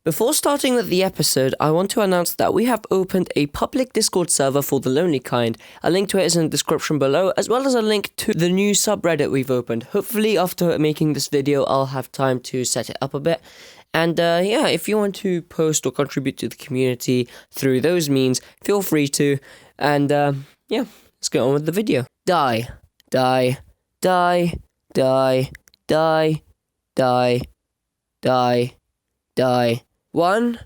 Before starting with the episode, I want to announce that we have opened a public Discord server for the Lonely Kind. A link to it is in the description below, as well as a link to the new subreddit we've opened. Hopefully after making this video, I'll have time to set it up a bit. And yeah, if you want to post or contribute to the community through those means, feel free to. And yeah, let's get on with the video. Die, die, die, die, die, die, die, die. 1,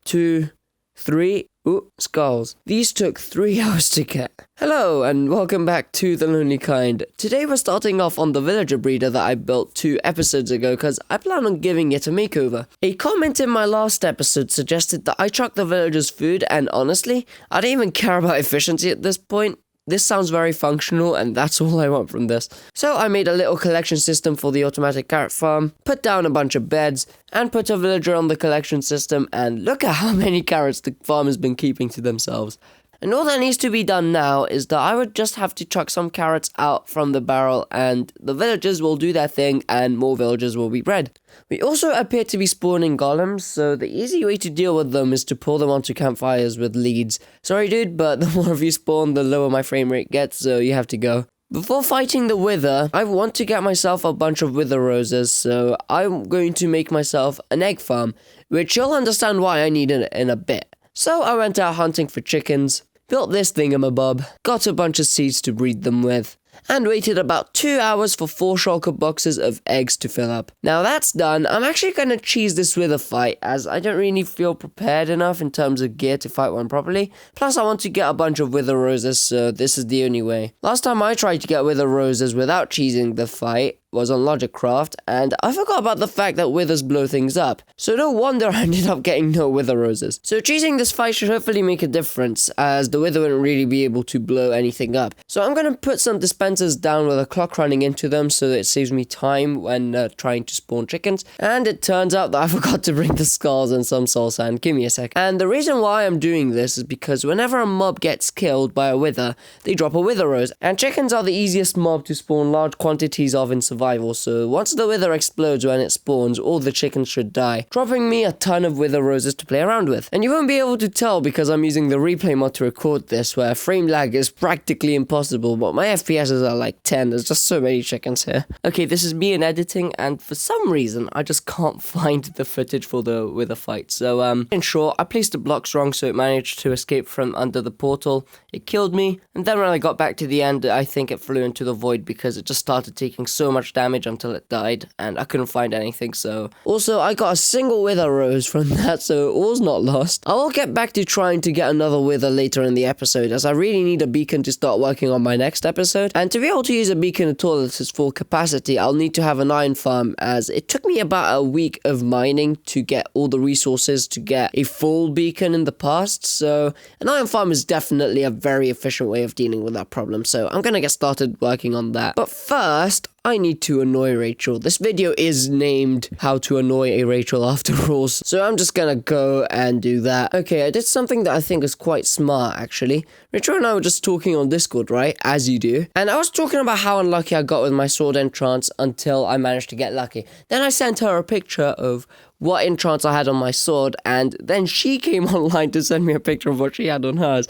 2, 3. Ooh, skulls. These took 3 hours to get. Hello, and welcome back to The Lonely Kind. Today we're starting off on the villager breeder that I built 2 episodes ago because I plan on giving it a makeover. A comment in my last episode suggested that I chuck the villagers food, and honestly, I don't even care about efficiency at this point. This sounds very functional, and that's all I want from this. So I made a little collection system for the automatic carrot farm, put down a bunch of beds, and put a villager on the collection system, and look at how many carrots the farm has been keeping to themselves. And all that needs to be done now is that I would just have to chuck some carrots out from the barrel, and the villagers will do their thing, and more villagers will be bred. We also appear to be spawning golems, so the easy way to deal with them is to pull them onto campfires with leads. Sorry dude, but the more of you spawn, the lower my frame rate gets, so you have to go. Before fighting the wither, I want to get myself a bunch of wither roses, so I'm going to make myself an egg farm, which you'll understand why I need it in a bit. So I went out hunting for chickens, built this thingamabob, got a bunch of seeds to breed them with, and waited about 2 hours for 4 shulker boxes of eggs to fill up. Now that's done, I'm actually going to cheese this wither fight, as I don't really feel prepared enough in terms of gear to fight one properly. Plus I want to get a bunch of wither roses, so this is the only way. Last time I tried to get wither roses without cheesing the fight was on Logicraft, and I forgot about the fact that withers blow things up. So no wonder I ended up getting no wither roses. So cheesing this fight should hopefully make a difference, as the wither wouldn't really be able to blow anything up. So I'm going to put some dispensers down with a clock running into them so that it saves me time when trying to spawn chickens. And it turns out that I forgot to bring the skulls and some soul sand. Give me a sec. And the reason why I'm doing this is because whenever a mob gets killed by a wither, they drop a wither rose. And chickens are the easiest mob to spawn large quantities of in survival. So once the wither explodes when it spawns, all the chickens should die, dropping me a ton of wither roses to play around with. And you won't be able to tell because I'm using the replay mod to record this, where frame lag is practically impossible, but my FPSs are like 10, there's just so many chickens here. Okay, this is me in editing, and for some reason, I just can't find the footage for the wither fight. So, in short, I placed the blocks wrong, so it managed to escape from under the portal. It killed me, and then when I got back to the end, I think it flew into the void because it just started taking so much damage until it died, and I couldn't find anything. So also I got a single wither rose from that, so it was not lost. I will get back to trying to get another wither later in the episode, as I really need a beacon to start working on my next episode. And to be able to use a beacon at all at its full capacity, I'll need to have an iron farm, as it took me about a week of mining to get all the resources to get a full beacon in the past. So an iron farm is definitely a very efficient way of dealing with that problem, so I'm gonna get started working on that. But first, I need to annoy Rachel. This video is named How to Annoy a Rachel after all, so I'm just gonna go and do that. Okay, I did something that I think is quite smart, actually. Rachel and I were just talking on Discord, right? As you do. And I was talking about how unlucky I got with my sword entrance until I managed to get lucky. Then I sent her a picture of what entrance I had on my sword, and then she came online to send me a picture of what she had on hers.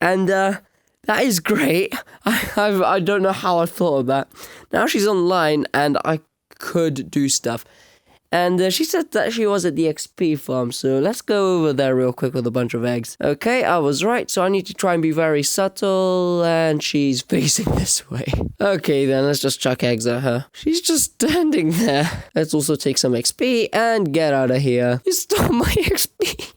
And, that is great. I don't know how I thought of that. Now she's online and I could do stuff. And she said that she was at the XP farm, so let's go over there real quick with a bunch of eggs. Okay, I was right, so I need to try and be very subtle, and she's facing this way. Okay then, let's just chuck eggs at her. She's just standing there. Let's also take some XP and get out of here. You stole my XP.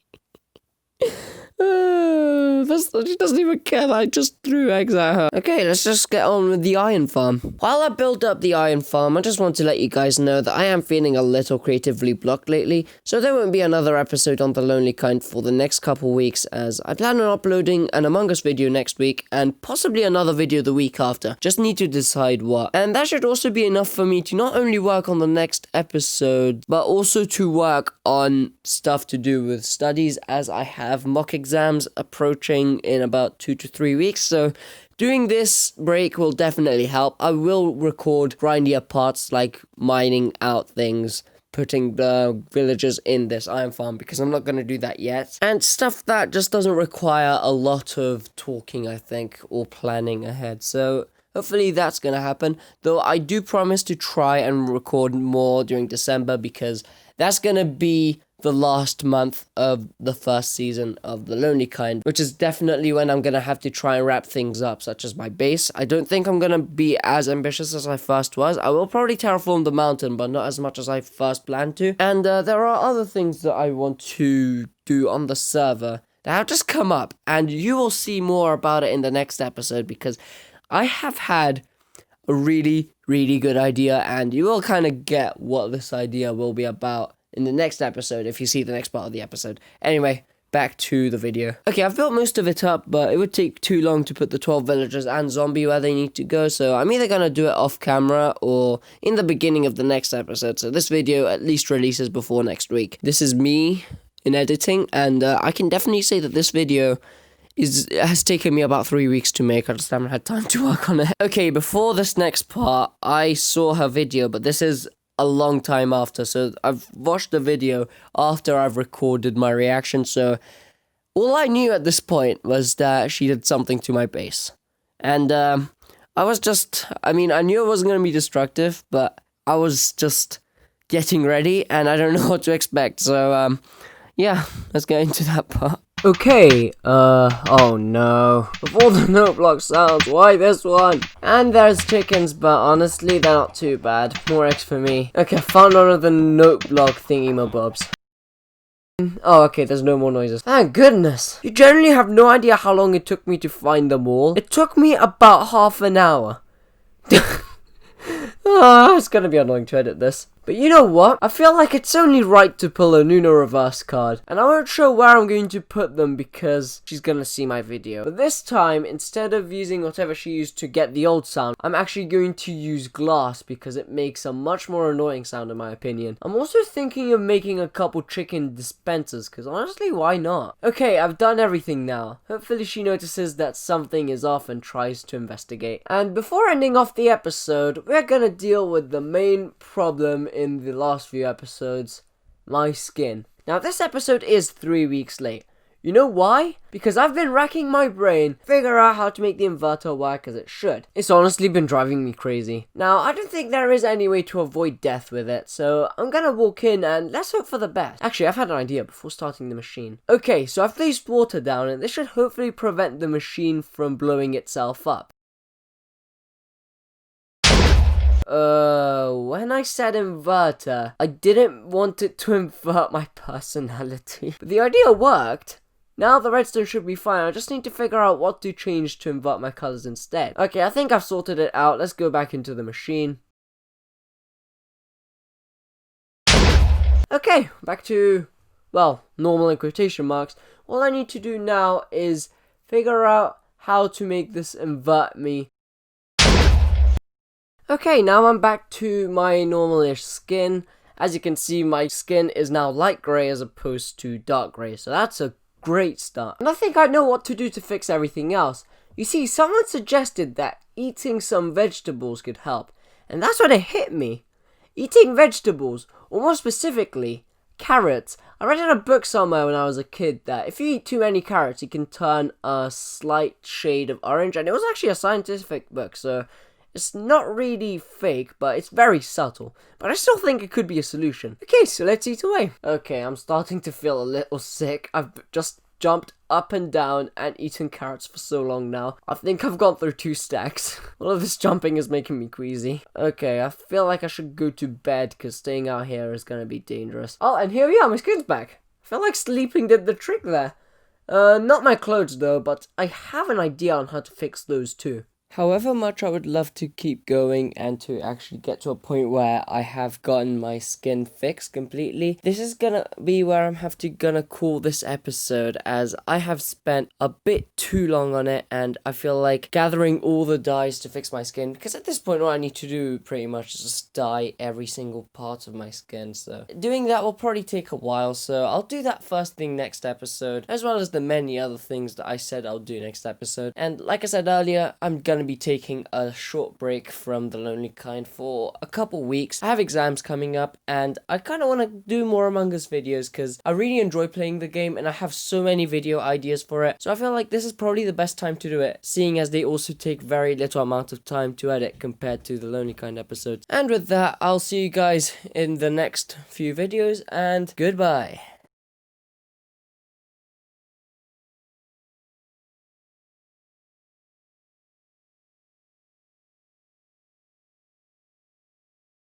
She doesn't even care that I just threw eggs at her. Okay, let's just get on with the iron farm. While I build up the iron farm, I just want to let you guys know that I am feeling a little creatively blocked lately, so there won't be another episode on The Lonely Kind for the next couple weeks, as I plan on uploading an Among Us video next week, and possibly another video the week after. Just need to decide what. And that should also be enough for me to not only work on the next episode, but also to work on stuff to do with studies, as I have mock exams approaching in about 2 to 3 weeks, so doing this break will definitely help. I will record grindier parts like mining out things putting the villagers in this iron farm, because I'm not going to do that yet. And stuff that just doesn't require a lot of talking, I think, or planning ahead. So hopefully that's going to happen. Though I do promise to try and record more during December, because that's going to be the last month of the first season of The Lonely Kind, which is definitely when I'm going to have to try and wrap things up, such as my base. I don't think I'm going to be as ambitious as I first was. I will probably terraform the mountain, but not as much as I first planned to. And there are other things that I want to do on the server that have just come up, and you will see more about it in the next episode, because I have had a really, really good idea, and you will kind of get what this idea will be about in the next episode if you see the next part of the episode. Anyway, back to the video. Okay, I've built most of it up, but it would take too long to put the 12 villagers and zombie where they need to go, so I'm either gonna do it off camera or in the beginning of the next episode, so this video at least releases before next week. This is me in editing, and I can definitely say that this video has taken me about 3 weeks to make. I just haven't had time to work on it. Okay, before this next part, I saw her video, but this is a long time after, so I've watched the video after I've recorded my reaction, so all I knew at this point was that she did something to my base. And I knew it wasn't going to be destructive, but I was just getting ready, and I don't know what to expect, so yeah, let's get into that part. Okay, oh no. Of all the note block sounds, why this one? And there's chickens, but honestly, they're not too bad. More eggs for me. Okay, I found one of the note block thingy-mabobs. Oh, okay, there's no more noises. Thank goodness. You generally have no idea how long it took me to find them all. It took me about half an hour. It's gonna be annoying to edit this. But you know what? I feel like it's only right to pull a Nuno reverse card. And I won't show where I'm going to put them because she's gonna see my video. But this time, instead of using whatever she used to get the old sound, I'm actually going to use glass because it makes a much more annoying sound in my opinion. I'm also thinking of making a couple chicken dispensers because honestly, why not? Okay, I've done everything now. Hopefully she notices that something is off and tries to investigate. And before ending off the episode, we're gonna deal with the main problem in the last few episodes, my skin. Now this episode is 3 weeks late. You know why? Because I've been racking my brain figure out how to make the inverter work as it should. It's honestly been driving me crazy. Now I don't think there is any way to avoid death with it, so I'm gonna walk in and let's hope for the best. Actually, I've had an idea before starting the machine. Okay, so I've placed water down and this should hopefully prevent the machine from blowing itself up. When I said inverter, I didn't want it to invert my personality. But the idea worked. Now the redstone should be fine, I just need to figure out what to change to invert my colors instead. Okay, I think I've sorted it out, let's go back into the machine. Okay, back to, well, normal in quotation marks. All I need to do now is figure out how to make this invert me. Okay, now I'm back to my normal-ish skin. As you can see, my skin is now light grey as opposed to dark grey, so that's a great start. And I think I know what to do to fix everything else. You see, someone suggested that eating some vegetables could help, and that's when it hit me. Eating vegetables, or more specifically, carrots. I read in a book somewhere when I was a kid that if you eat too many carrots, you can turn a slight shade of orange, and it was actually a scientific book, so it's not really fake, but it's very subtle. But I still think it could be a solution. Okay, so let's eat away. Okay, I'm starting to feel a little sick. I've just jumped up and down and eaten carrots for so long now. I think I've gone through 2 stacks. All of this jumping is making me queasy. Okay, I feel like I should go to bed because staying out here is going to be dangerous. Oh, and here we are, my skin's back. I feel like sleeping did the trick there. Not my clothes though, but I have an idea on how to fix those too. However much I would love to keep going and to actually get to a point where I have gotten my skin fixed completely, this is gonna be where I'm gonna call this episode, as I have spent a bit too long on it and I feel like gathering all the dyes to fix my skin, because at this point all I need to do pretty much is just dye every single part of my skin, so doing that will probably take a while, so I'll do that first thing next episode, as well as the many other things that I said I'll do next episode. And like I said earlier, I'm gonna to be taking a short break from the Lonely Kind for a couple weeks. I have exams coming up, and I kind of want to do more Among Us videos because I really enjoy playing the game and I have so many video ideas for it. So I feel like this is probably the best time to do it, seeing as they also take very little amount of time to edit compared to the Lonely Kind episodes. And with that, I'll see you guys in the next few videos, and goodbye.